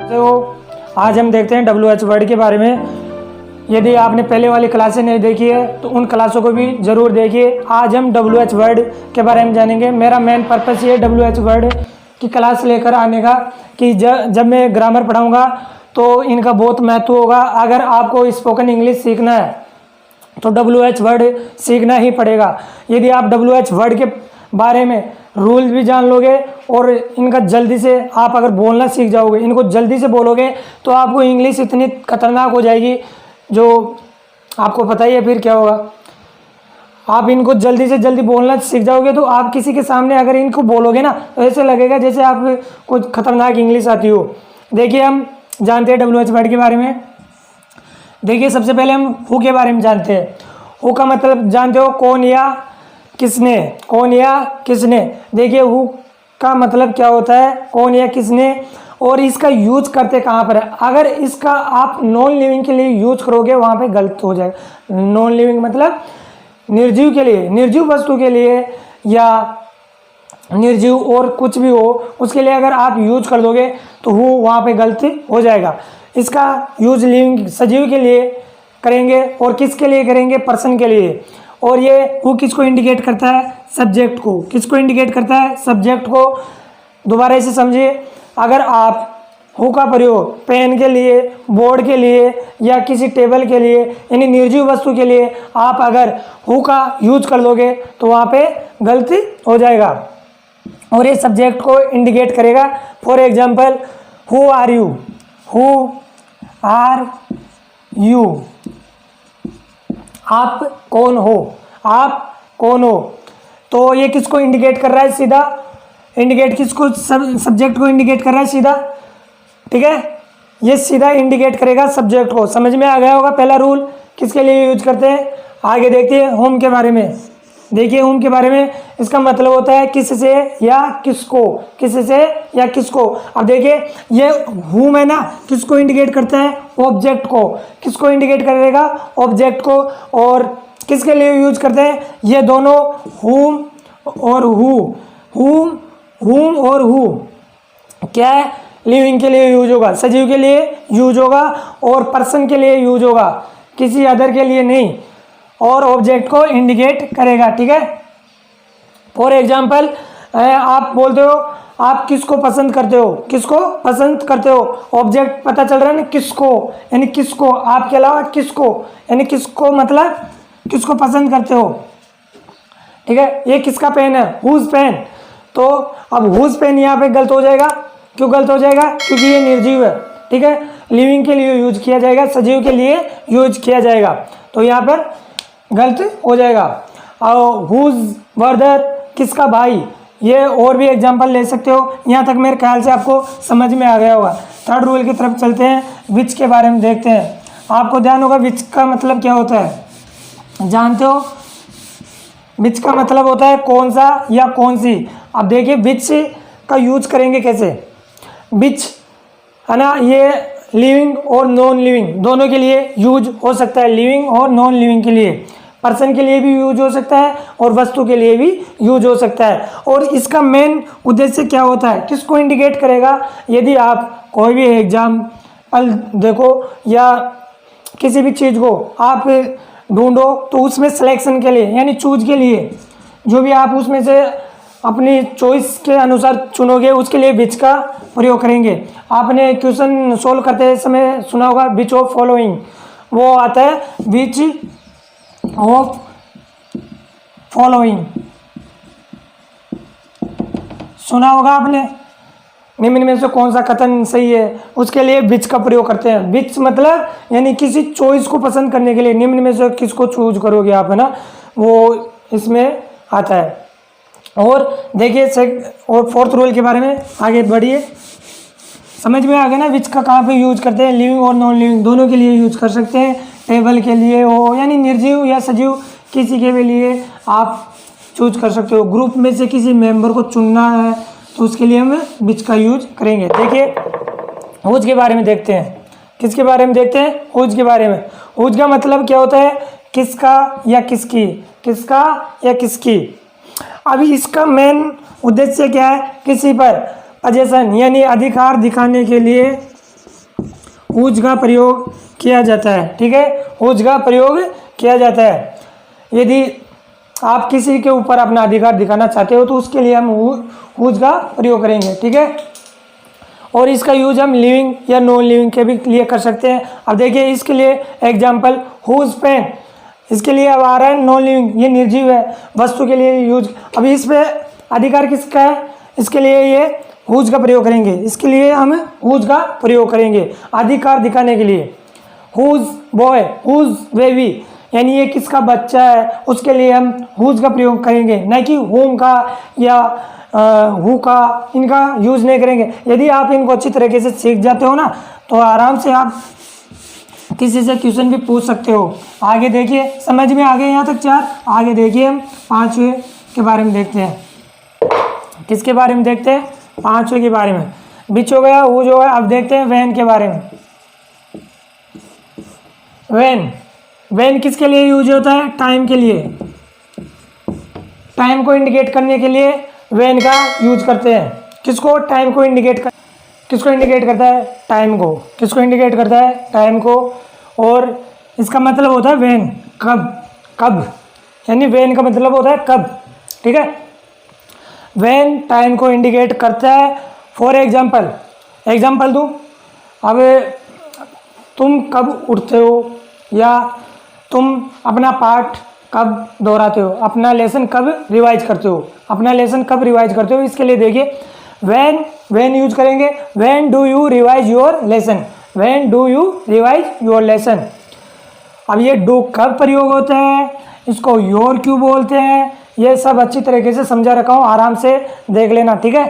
तो आज हम देखते हैं WH वर्ड के बारे में। यदि आपने पहले वाली क्लासें नहीं देखी है तो उन क्लासों को भी ज़रूर देखिए। आज हम WH वर्ड के बारे में जानेंगे। मेरा मेन पर्पस ये WH वर्ड की क्लास लेकर आने का कि जब मैं ग्रामर पढ़ाऊँगा तो इनका बहुत महत्व होगा। अगर आपको स्पोकन इंग्लिश सीखना है तो WH वर्ड सीखना ही पड़ेगा। यदि आप WH वर्ड के बारे में रूल भी जान लोगे और इनका जल्दी से आप अगर बोलना सीख जाओगे, इनको जल्दी से बोलोगे तो आपको इंग्लिश इतनी खतरनाक हो जाएगी जो आपको पता ही है फिर क्या होगा। आप इनको जल्दी से जल्दी बोलना सीख जाओगे तो आप किसी के सामने अगर इनको बोलोगे ना तो ऐसे लगेगा जैसे आप कुछ खतरनाक इंग्लिश आती हो। देखिए हम जानते हैं WH वर्ड के बारे में। देखिए सबसे पहले हम हु के बारे में जानते हैं। हु का मतलब जानते हो, कौन या किसने, कौन या किसने। देखिए हु का मतलब क्या होता है, कौन या किसने। और इसका यूज करते कहाँ पर है। अगर इसका आप नॉन लिविंग के लिए यूज करोगे वहाँ पे गलत हो जाएगा। नॉन लिविंग मतलब निर्जीव के लिए, निर्जीव वस्तु के लिए या निर्जीव और कुछ भी हो उसके लिए अगर आप यूज कर दोगे तो हु वहाँ पे गलत हो जाएगा। इसका यूज लिविंग सजीव के लिए करेंगे और किसके लिए करेंगे, पर्सन के लिए। और ये हु किसको इंडिकेट करता है, सब्जेक्ट को। किसको इंडिकेट करता है, सब्जेक्ट को। दोबारा इसे समझिए, अगर आप हु का प्रयोग पेन के लिए, बोर्ड के लिए या किसी टेबल के लिए यानी निर्जीव वस्तु के लिए आप अगर हु का यूज कर लोगे तो वहाँ पे गलती हो जाएगा और ये सब्जेक्ट को इंडिकेट करेगा। For example, who are you, who are you, आप कौन हो, आप कौन हो। तो ये किसको इंडिकेट कर रहा है, सीधा इंडिकेट किसको, सब्जेक्ट को इंडिकेट कर रहा है सीधा। ठीक है, ये सीधा इंडिकेट करेगा सब्जेक्ट को। समझ में आ गया होगा पहला रूल किसके लिए यूज करते हैं। आगे देखते हैं होम के बारे में। देखिए होम के बारे में, इसका मतलब होता है किससे या किसको, किससे या किसको। अब देखिए ये हुम है ना, किसको इंडिकेट करता है, ऑब्जेक्ट को। किसको इंडिकेट करेगा, ऑब्जेक्ट को। और किसके लिए यूज करते हैं, ये दोनों हुम और हु। हुम और हु क्या है, लिविंग के लिए यूज होगा, सजीव के लिए यूज होगा और पर्सन के लिए यूज होगा, किसी अदर के लिए नहीं। और ऑब्जेक्ट को इंडिकेट करेगा। ठीक है, फॉर एग्जाम्पल आप बोलते हो आप किसको पसंद करते हो, किसको पसंद करते हो। ऑब्जेक्ट पता चल रहा है ना, किसको यानी किसको, आपके अलावा किसको यानी किसको मतलब किसको पसंद करते हो। ठीक है, ये किसका पेन है, हुज पेन। तो अब हुज पेन यहाँ पे गलत हो जाएगा। क्यों गलत हो जाएगा, क्योंकि ये निर्जीव है। ठीक है, लिविंग के लिए यूज किया जाएगा, सजीव के लिए यूज किया जाएगा, तो यहाँ पर गलत हो जाएगा। और हुज ब्रदर, किसका भाई। ये और भी एग्जांपल ले सकते हो। यहाँ तक मेरे ख्याल से आपको समझ में आ गया होगा। थर्ड रूल की तरफ चलते हैं, विच के बारे में देखते हैं। आपको ध्यान होगा विच का मतलब क्या होता है, जानते हो। विच का मतलब होता है कौन सा या कौन सी। अब देखिए विच का यूज करेंगे कैसे। विच है ना, ये लिविंग और नॉन लिविंग दोनों के लिए यूज हो सकता है। लिविंग और नॉन लिविंग के लिए, पर्सन के लिए भी यूज हो सकता है और वस्तु के लिए भी यूज हो सकता है। और इसका मेन उद्देश्य क्या होता है, किसको इंडिकेट करेगा। यदि आप कोई भी एग्जाम्पल देखो या किसी भी चीज़ को आप ढूंढो तो उसमें सिलेक्शन के लिए यानी चूज के लिए जो भी आप उसमें से अपनी चॉइस के अनुसार चुनोगे उसके लिए विच का प्रयोग करेंगे। आपने क्वेश्चन सोल्व करते समय सुना होगा विच ऑफ फॉलोइंग, वो आता है विच ऑफ फॉलोइंग, सुना होगा आपने। निम्न में से कौन सा कथन सही है, उसके लिए विच का प्रयोग करते हैं। विच मतलब यानी किसी चॉइस को पसंद करने के लिए निम्न में से किसको चूज करोगे आप, है ना, वो इसमें आता है। और देखिए और फोर्थ रूल के बारे में आगे बढ़िए। समझ में आ गया ना विच का कहाँ पे यूज करते हैं। लिविंग और नॉन लिविंग दोनों के लिए यूज कर सकते हैं। टेबल के लिए हो यानी निर्जीव या सजीव किसी के भी लिए आप चूज कर सकते हो। ग्रुप में से किसी मेंबर को चुनना है तो उसके लिए हम विच का यूज करेंगे। देखिए हुज के बारे में देखते हैं। किसके बारे में देखते हैं, हुज के बारे में। हुज का मतलब क्या होता है, किसका या किसकी, किसका या किसकी। अभी इसका मेन उद्देश्य क्या है, किसी पर पोजीशन यानी अधिकार दिखाने के लिए हुज का प्रयोग किया जाता है, ठीक है, हुज का प्रयोग किया जाता है। यदि आप किसी के ऊपर अपना अधिकार दिखाना चाहते हो तो उसके लिए हम हुज का प्रयोग करेंगे, ठीक है। और इसका यूज हम लिविंग या नॉन लिविंग के भी लिए कर सकते हैं। अब देखिए इसके लिए एग्जाम्पल हुज पेन, इसके लिए अब आ रहा है नॉन लिविंग, ये निर्जीव है, वस्तु के लिए यूज। अभी इस पे अधिकार किसका है, इसके लिए ये हुज का प्रयोग करेंगे, इसके लिए हम हुज का प्रयोग करेंगे अधिकार दिखाने के लिए। हुज बॉय, हुज बेबी, यानी ये किसका बच्चा है, उसके लिए हम हुज का प्रयोग करेंगे, न कि होम का या हु का, इनका यूज नहीं करेंगे। यदि आप इनको अच्छी तरीके से सीख जाते हो ना तो आराम से आप किसी से क्वेश्चन भी पूछ सकते हो। आगे देखिए, समझ में आ गए यहाँ तक चार। आगे देखिए हम पांचवें के बारे में देखते हैं। किसके बारे में देखते हैं, पांचवें के बारे में। बीच हो गया, हुज हो गया। अब देखते हैं व्हेन के बारे में। व्हेन, व्हेन किसके लिए यूज होता है, टाइम के लिए, टाइम को इंडिकेट करने के लिए व्हेन का यूज करते हैं। किसको, टाइम को इंडिकेट किसको इंडिकेट करता है, टाइम को। किसको इंडिकेट करता है, टाइम को। और इसका मतलब होता है व्हेन, कब, कब, यानी व्हेन का मतलब होता है कब, ठीक है। व्हेन टाइम को इंडिकेट करता है। फॉर एग्जाम्पल, एग्जाम्पल दूँ, अब तुम कब उठते हो, या तुम अपना पाठ कब दोहराते हो, अपना लेसन कब रिवाइज करते हो, अपना लेसन कब रिवाइज करते हो। इसके लिए देखिए व्हेन यूज करेंगे, when do you revise your lesson, when do you revise your lesson. अब ये डू कब प्रयोग होता है, इसको योर क्यों बोलते हैं, ये सब अच्छी तरीके से समझा रखा हूँ, आराम से देख लेना, ठीक है।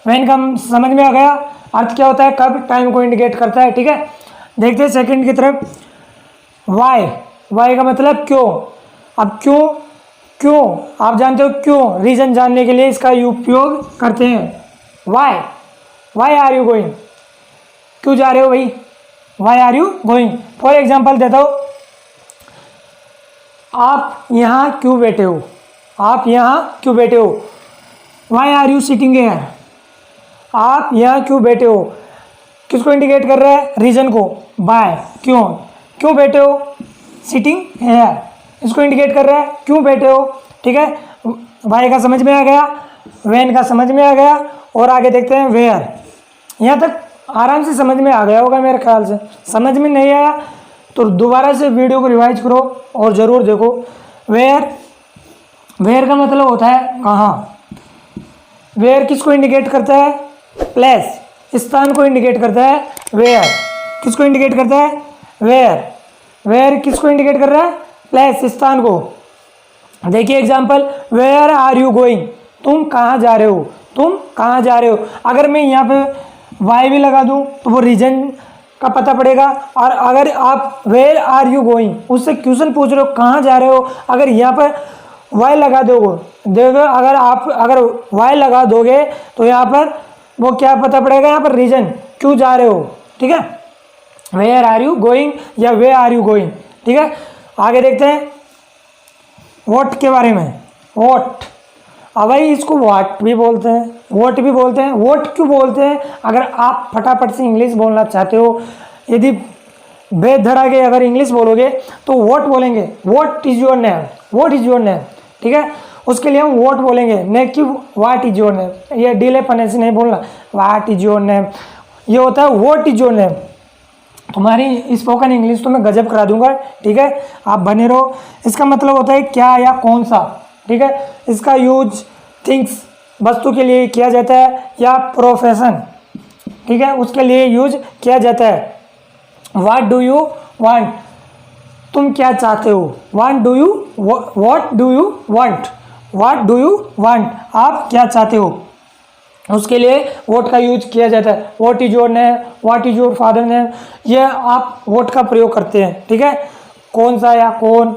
व्हेन का समझ में आ गया, अर्थ क्या होता है, कब, टाइम को इंडिकेट करता है, ठीक है। देखते हैं सेकंड की तरफ। वाई, वाई का मतलब क्यों। अब क्यों, क्यों आप जानते हो, क्यों, रीजन जानने के लिए इसका उपयोग करते हैं। Why, why are you going, क्यों जा रहे हो भाई, why are you going. For example देता हूँ, आप यहाँ क्यों बैठे हो, आप यहाँ क्यों बैठे हो, why are you sitting here, आप यहाँ क्यों बैठे हो। किसको इंडिकेट कर रहा है, रीजन को, बाय, क्यों, क्यों बैठे हो, सिटिंग हेयर, इसको इंडिकेट कर रहा है क्यों बैठे हो, ठीक है। वाई का समझ में आ गया, व्हेन का समझ में आ गया। और आगे देखते हैं वेयर। यहाँ तक आराम से समझ में आ गया होगा मेरे ख्याल से। समझ में नहीं आया तो दोबारा से वीडियो को रिवाइज करो और ज़रूर देखो। वेयर, वेयर का मतलब होता है कहाँ। वेयर किसको इंडिकेट करता है, प्लेस, स्थान को इंडिकेट करता है वेयर। किसको इंडिकेट करता है, वेयर, वेयर किसको इंडिकेट कर रहा है, प्लेस, स्थान को। देखिए example, where are you going, तुम कहाँ जा रहे हो, तुम कहाँ जा रहे हो। अगर मैं यहाँ पे वाई भी लगा दूँ तो वो रीजन का पता पड़ेगा। और अगर आप वेयर आर यू गोइंग उससे क्वेश्चन पूछ रहे हो कहाँ जा रहे हो, अगर यहाँ पर वाई लगा दोगे, अगर आप वाई लगा दोगे तो यहाँ पर वो क्या पता पड़ेगा, यहाँ पर रीजन क्यों जा रहे हो, ठीक है। वेयर आर यू गोइंग या वे आर यू गोइंग, ठीक है। आगे देखते हैं वॉट के बारे में। वॉट, अब भाई इसको व्हाट भी बोलते हैं, वॉट भी बोलते हैं। वॉट क्यों बोलते हैं, अगर आप फटाफट से इंग्लिश बोलना चाहते हो, यदि बेधड़ाके अगर इंग्लिश बोलोगे तो वॉट बोलेंगे, what is your name, what is your name, ठीक है। उसके लिए हम वॉट बोलेंगे, नहीं कि व्हाट इज योर नेम। ये डीले पने से नहीं बोलना, व्हाट इज योर नेम, ये होता है व्हाट इज योर नेम। तुम्हारी स्पोकन इंग्लिश तो मैं गजब करा दूंगा, ठीक है, आप बने रहो। इसका मतलब होता है क्या या कौन सा, ठीक है। इसका यूज थिंग्स, वस्तु के लिए किया जाता है, या प्रोफेशन, ठीक है, उसके लिए यूज किया जाता है। व्हाट डू यू वांट, तुम क्या चाहते हो। What do you, what do you want, what do you want, आप क्या चाहते हो, उसके लिए वोट का यूज किया जाता है। What is your name, what is your father name, ये आप वोट का प्रयोग करते हैं, ठीक है। कौन सा या कौन,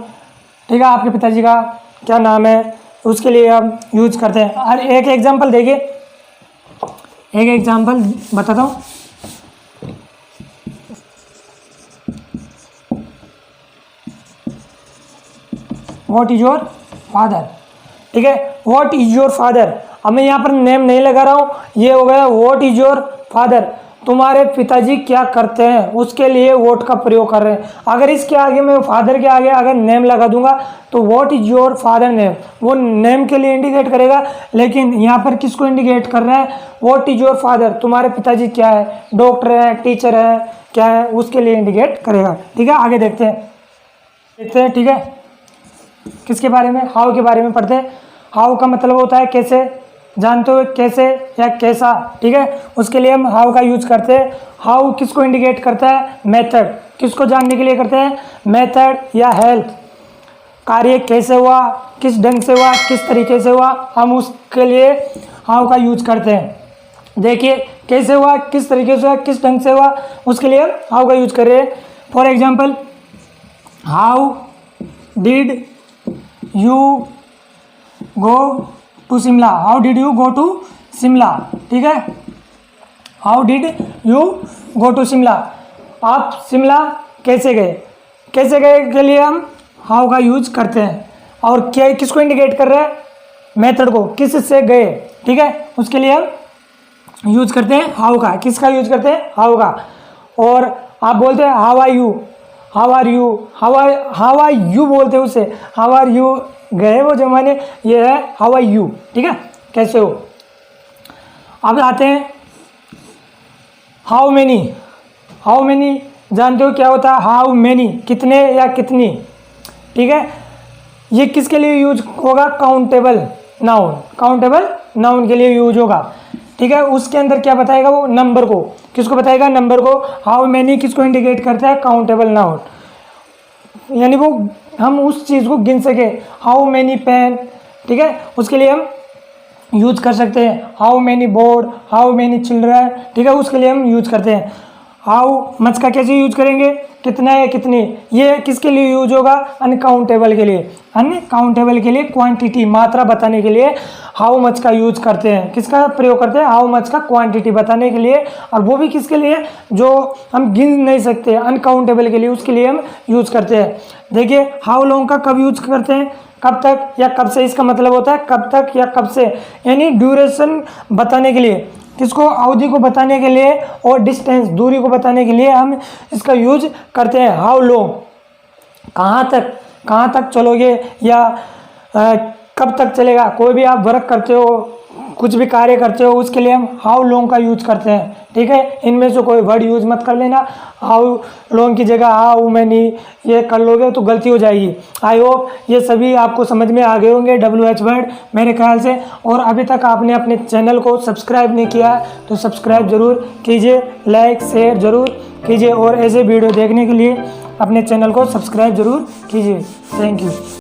ठीक है, आपके पिताजी का क्या नाम है, उसके लिए हम यूज करते हैं। और एक एग्जांपल देखिए, एक एग्जांपल बताता हूँ। व्हाट इज योर फादर, ठीक है, व्हाट इज योर फादर। अब मैं यहाँ पर नेम नहीं लगा रहा हूँ, ये हो गया व्हाट इज योर फादर, तुम्हारे पिताजी क्या करते हैं उसके लिए वोट का प्रयोग कर रहे हैं। अगर इसके आगे मैं फादर के आगे अगर नेम लगा दूंगा तो what is your father name, वो नेम के लिए इंडिकेट करेगा, लेकिन यहाँ पर किसको इंडिकेट कर रहा है, व्हाट इज योर फादर, तुम्हारे पिताजी क्या है, डॉक्टर है, टीचर है, क्या है, उसके लिए इंडिकेट करेगा। ठीक है, आगे देखते हैं। ठीक है, किसके बारे में, हाउ के बारे में पढ़ते हैं। हाउ का मतलब होता है कैसे, जानते हो कैसे या कैसा। ठीक है, उसके लिए हम हाउ का यूज करते हैं। हाउ किसको इंडिकेट करता है, मेथड, किसको जानने के लिए करते हैं, मेथड या हेल्प, कार्य कैसे हुआ, किस ढंग से हुआ, किस तरीके से हुआ, हम उसके लिए हाउ का यूज करते हैं। देखिए कैसे हुआ, किस तरीके से हुआ, किस ढंग से हुआ, उसके लिए हम हाउ का यूज कर रहे हैं। For example, how did you go to Shimla, how did you go to Shimla. ठीक है, how did you go to Shimla, आप शिमला कैसे गए, कैसे गए के लिए हम हाउ का यूज करते हैं। और क्या किसको इंडिकेट कर रहे हैं, मेथड को, किस से गए। ठीक है, उसके लिए हम यूज करते हैं हाउ का, किसका यूज करते हैं, हाउ का। और आप बोलते हैं how are you, how are you, how are you बोलते हैं उसे, हाउ आर यू गए वो जमाने, ये है हाउ आर यू। ठीक है, कैसे हो। अब आते हैं हाउ मेनी। हाउ मेनी जानते हो क्या होता है, हाउ मेनी, कितने या कितनी। ठीक है, ये किसके लिए यूज होगा, काउंटेबल नाउन, काउंटेबल नाउन के लिए यूज होगा। ठीक है, उसके अंदर क्या बताएगा, वो नंबर को, किसको बताएगा, नंबर को। हाउ मेनी किसको इंडिकेट करता है, काउंटेबल नाउन, यानी वो हम उस चीज़ को गिन सके। हाउ मेनी पेन, ठीक है, उसके लिए हम यूज कर सकते हैं। How many board, how many children, ठीक है, उसके लिए हम यूज करते हैं। हाउ मच का कैसे यूज करेंगे, कितना है, कितनी, ये किसके लिए यूज होगा, अनकाउंटेबल के लिए, अनकाउंटेबल के लिए, क्वांटिटी, मात्रा बताने के लिए हाउ मच का यूज करते हैं। किसका प्रयोग करते हैं, हाउ मच का, क्वांटिटी बताने के लिए, और वो भी किसके लिए, जो हम गिन नहीं सकते, अनकाउंटेबल के लिए, उसके लिए हम यूज करते हैं। देखिए हाउ लॉन्ग का कब यूज करते हैं, कब तक या कब से, इसका मतलब होता है कब तक या कब से, यानी ड्यूरेशन बताने के लिए, किसको, अवधि को बताने के लिए, और डिस्टेंस, दूरी को बताने के लिए हम इसका यूज करते हैं। हाउ लॉन्ग, कहाँ तक चलोगे, या कब तक चलेगा, कोई भी आप वर्क करते हो, कुछ भी कार्य करते हो, उसके लिए हम हाउ लॉन्ग का यूज करते हैं। ठीक है, इनमें से कोई वर्ड यूज मत कर लेना, हाउ लॉन्ग की जगह हाउ मैनी ये कर लोगे तो गलती हो जाएगी। आई होप ये सभी आपको समझ में आ गए होंगे WH वर्ड मेरे ख्याल से। और अभी तक आपने अपने चैनल को सब्सक्राइब नहीं किया तो सब्सक्राइब ज़रूर कीजिए, लाइक शेयर ज़रूर कीजिए, और ऐसे वीडियो देखने के लिए अपने चैनल को सब्सक्राइब ज़रूर कीजिए। Thank you.